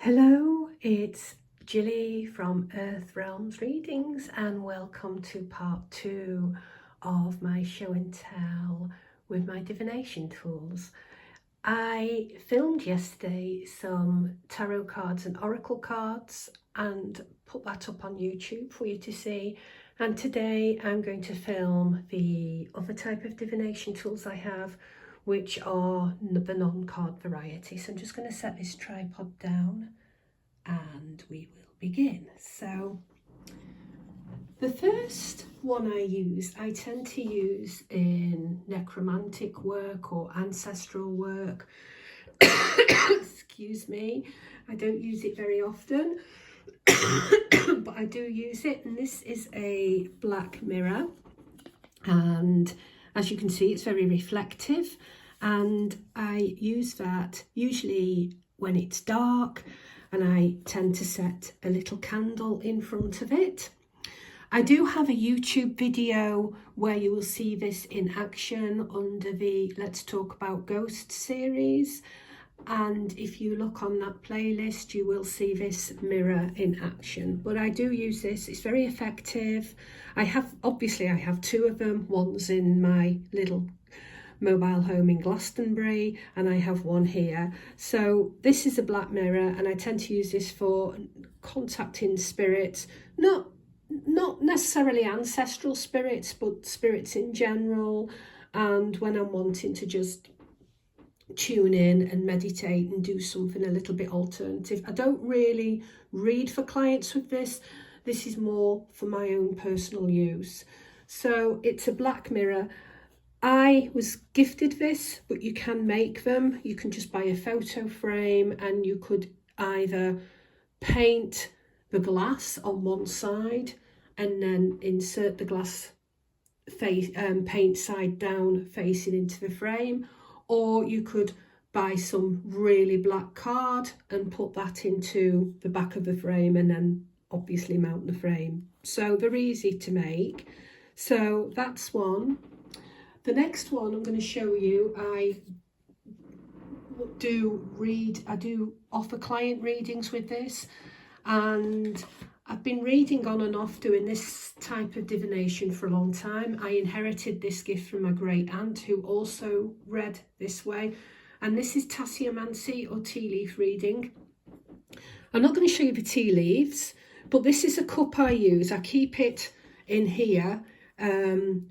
Hello, it's Gilly from Earth Realms Readings and welcome to part 2 of my show and tell with my divination tools. I filmed yesterday some tarot cards and oracle cards and put that up on YouTube for you to see, and today I'm going to film the other type of divination tools I have, which are the non-card variety. So I'm just going to set this tripod down and we will begin. So the first one I tend to use in necromantic work or ancestral work. Excuse me, I don't use it very often, but I do use it, and this is a black mirror, and as you can see it's very reflective, and I use that usually when it's dark, and I tend to set a little candle in front of it. I do have a YouTube video where you will see this in action under the Let's Talk About Ghosts series, and if you look on that playlist you will see this mirror in action. But I do use this, it's very effective. I have two of them. One's in my little mobile home in Glastonbury and I have one here. So this is a black mirror, and I tend to use this for contacting spirits, not necessarily ancestral spirits, but spirits in general, and when I'm wanting to just tune in and meditate and do something a little bit alternative. I don't really read for clients with this. This is more for my own personal use. So it's a black mirror. I was gifted this, but you can make them. You can just buy a photo frame, and you could either paint the glass on one side and then insert the glass paint side down facing into the frame, or you could buy some really black card and put that into the back of the frame and then obviously mount the frame. So they're easy to make. So that's one. The next one I'm going to show you, I do offer client readings with this, and I've been reading on and off doing this type of divination for a long time. I inherited this gift from my great aunt, who also read this way, and this is tasseomancy or tea leaf reading. I'm not going to show you the tea leaves, but this is a cup I use. I keep it in here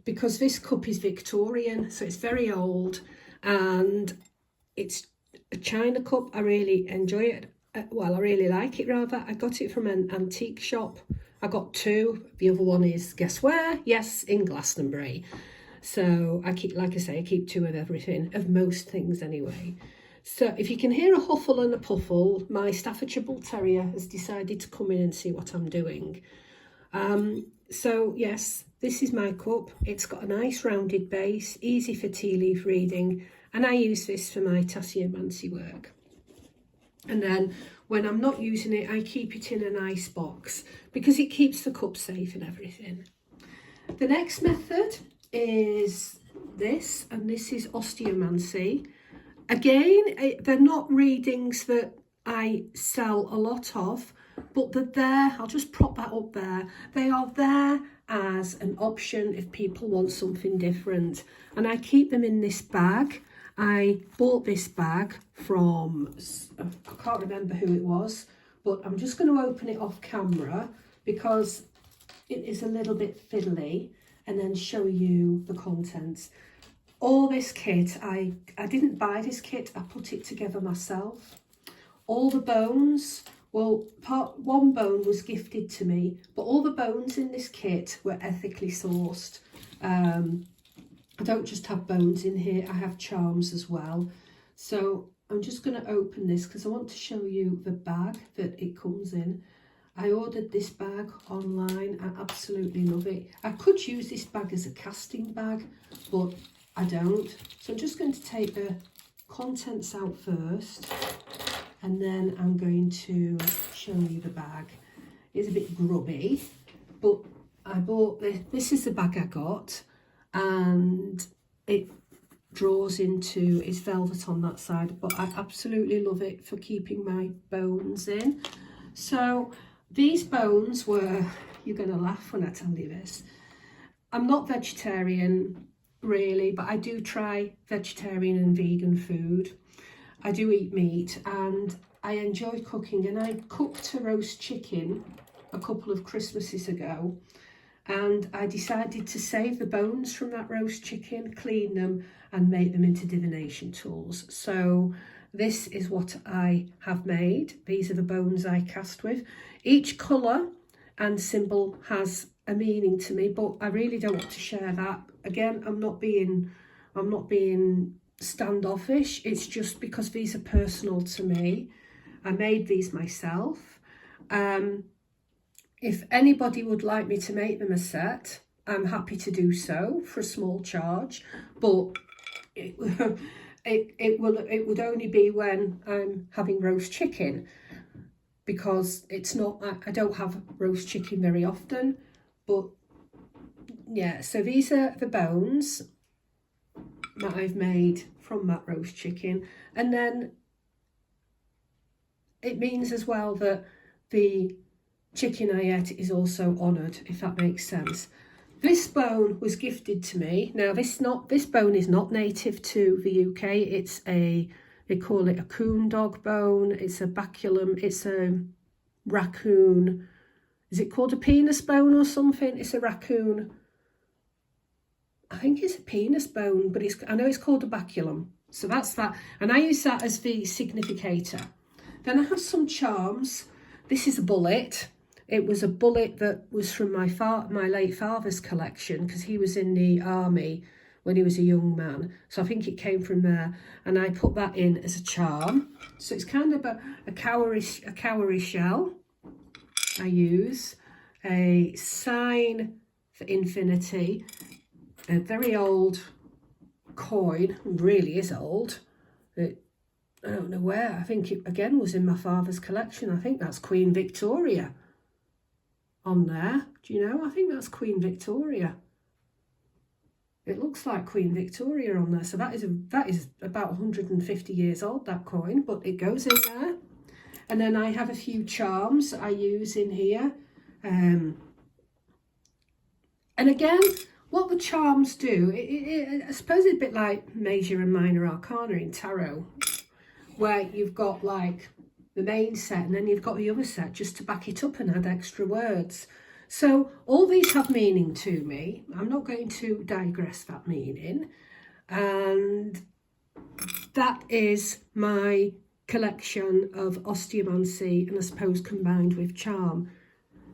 because this cup is Victorian, so it's very old, and it's a china cup. I really enjoy it. I really like it rather. I got it from an antique shop. I got two. The other one is, guess where? Yes, in Glastonbury. So I keep two of everything, of most things anyway. So if you can hear a huffle and a puffle, my Staffordshire Bull Terrier has decided to come in and see what I'm doing. So yes, this is my cup. It's got a nice rounded base, easy for tea leaf reading, and I use this for my tasseomancy work. And then when I'm not using it, I keep it in an ice box because it keeps the cup safe and everything. The next method is this, and this is osteomancy. Again, they're not readings that I sell a lot of, but they're there. I'll just prop that up there. They are there as an option if people want something different. And I keep them in this bag. I bought this bag from, I can't remember who it was, but I'm just going to open it off camera because it is a little bit fiddly, and then show you the contents. All this kit, I didn't buy this kit, I put it together myself. All the bones, well, one bone was gifted to me, but all the bones in this kit were ethically sourced. I don't just have bones in here, I have charms as well. So I'm just going to open this because I want to show you the bag that it comes in. I ordered this bag online. I absolutely love it. I could use this bag as a casting bag, but I don't. So I'm just going to take the contents out first, and then I'm going to show you the bag. It's a bit grubby, but I bought this. This is the bag I got, and it draws into, is velvet on that side, but I absolutely love it for keeping my bones in. So these bones were, you're going to laugh when I tell you this, I'm not vegetarian really, but I do try vegetarian and vegan food. I do eat meat and I enjoy cooking, and I cooked a roast chicken a couple of Christmases ago, and I decided to save the bones from that roast chicken, clean them and make them into divination tools. So this is what I have made. These are the bones I cast with. Each colour and symbol has a meaning to me, but I really don't want to share that. Again, I'm not being standoffish. It's just because these are personal to me. I made these myself. If anybody would like me to make them a set, I'm happy to do so for a small charge, but it would only be when I'm having roast chicken, because it's not, I don't have roast chicken very often. But yeah, so these are the bones that I've made from that roast chicken, and then it means as well that the chicken I ate is also honoured, if that makes sense. This bone was gifted to me. Now this bone is not native to the UK. It's they call it a coon dog bone. It's a baculum. It's a raccoon. Is it called a penis bone or something? It's a raccoon. I think it's a penis bone, but I know it's called a baculum. So that's that, and I use that as the significator. Then I have some charms. This is a bullet. It was a bullet that was from my late father's collection, because he was in the army when he was a young man. So I think it came from there, and I put that in as a charm. So it's kind of a cowrie shell. I use a sign for infinity, a very old coin, really is old. I don't know where. I think it again was in my father's collection. I think that's Queen Victoria on there. Do you know? I think that's Queen Victoria. It looks like Queen Victoria on there. So that is about 150 years old, that coin, but it goes in there. And then I have a few charms I use in here. And again, what the charms do, I suppose it's a bit like major and minor arcana in tarot, where you've got like the main set and then you've got the other set just to back it up and add extra words. So all these have meaning to me. I'm not going to digress that meaning. And that is my collection of osteomancy, and I suppose combined with charm.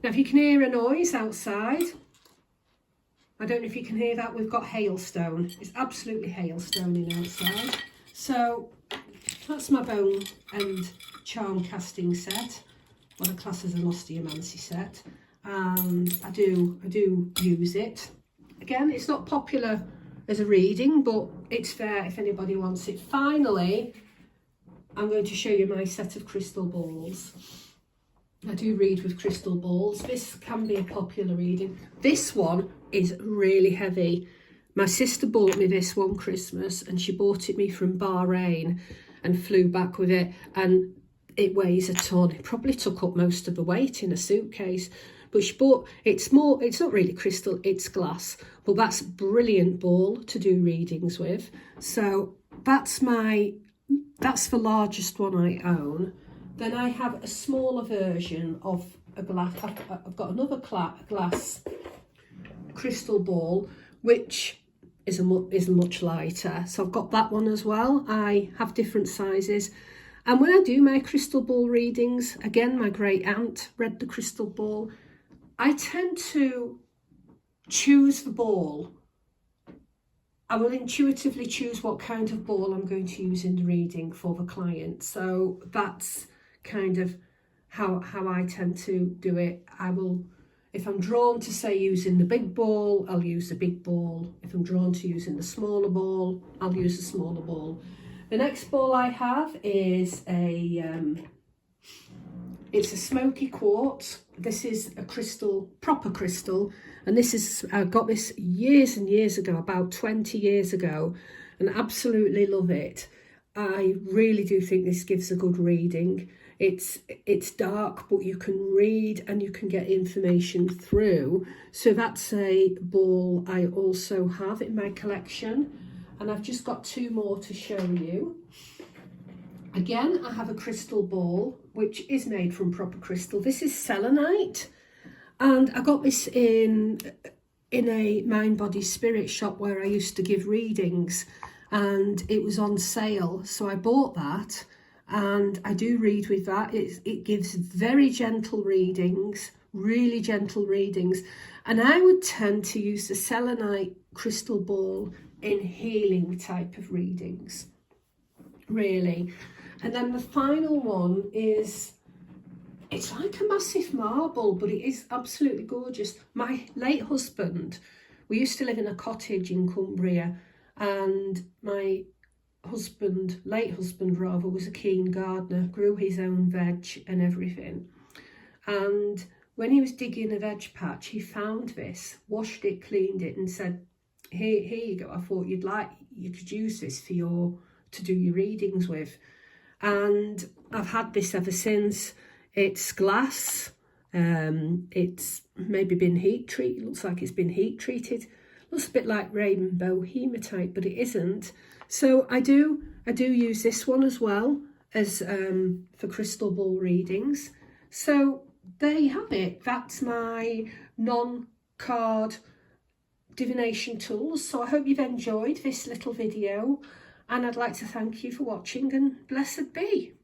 Now if you can hear a noise outside, I don't know if you can hear that, we've got hailstone. It's absolutely hailstoning outside. So that's my bone and charm casting set, what I class as an osteomancy set, and I do use it. Again, it's not popular as a reading, but it's there if anybody wants it. Finally, I'm going to show you my set of crystal balls. I do read with crystal balls. This can be a popular reading. This one is really heavy. My sister bought me this one Christmas, and she bought it me from Bahrain and flew back with it, and it weighs a ton. It probably took up most of the weight in a suitcase, but she bought, it's not really crystal, it's glass, but that's a brilliant ball to do readings with. So that's the largest one I own. Then I have a smaller version of a glass. I've got another glass crystal ball, which is much lighter. So I've got that one as well. I have different sizes. And when I do my crystal ball readings, again, my great aunt read the crystal ball. I tend to choose the ball. I will intuitively choose what kind of ball I'm going to use in the reading for the client. So that's kind of how I tend to do it. I will, if I'm drawn to say using the big ball, I'll use the big ball. If I'm drawn to using the smaller ball, I'll use the smaller ball. The next ball I have is a It's a smoky quartz. This is a crystal, proper crystal, and this is, I got this years and years ago, about 20 years ago, and absolutely love it. I really do think this gives a good reading. It's dark, but you can read and you can get information through. So that's a ball I also have in my collection, and I've just got two more to show you. Again, I have a crystal ball which is made from proper crystal. This is selenite, and I got this in a mind, body, spirit shop where I used to give readings, and it was on sale, so I bought that, and I do read with that. It gives very gentle readings, really gentle readings, and I would tend to use the selenite crystal ball in healing type of readings, really. And then the final one is, it's like a massive marble, but it is absolutely gorgeous. My late husband, we used to live in a cottage in Cumbria, and my husband, late husband rather, was a keen gardener, grew his own veg and everything. And when he was digging a veg patch, he found this, washed it, cleaned it, and said, here you go, I thought you could use this to do your readings with. And I've had this ever since. It's glass, it's maybe been heat treated, looks like it's been heat treated, looks a bit like rainbow hematite, but it isn't. So I do use this one as well as for crystal ball readings. So there you have it. That's my non-card divination tools. So I hope you've enjoyed this little video, and I'd like to thank you for watching, and blessed be.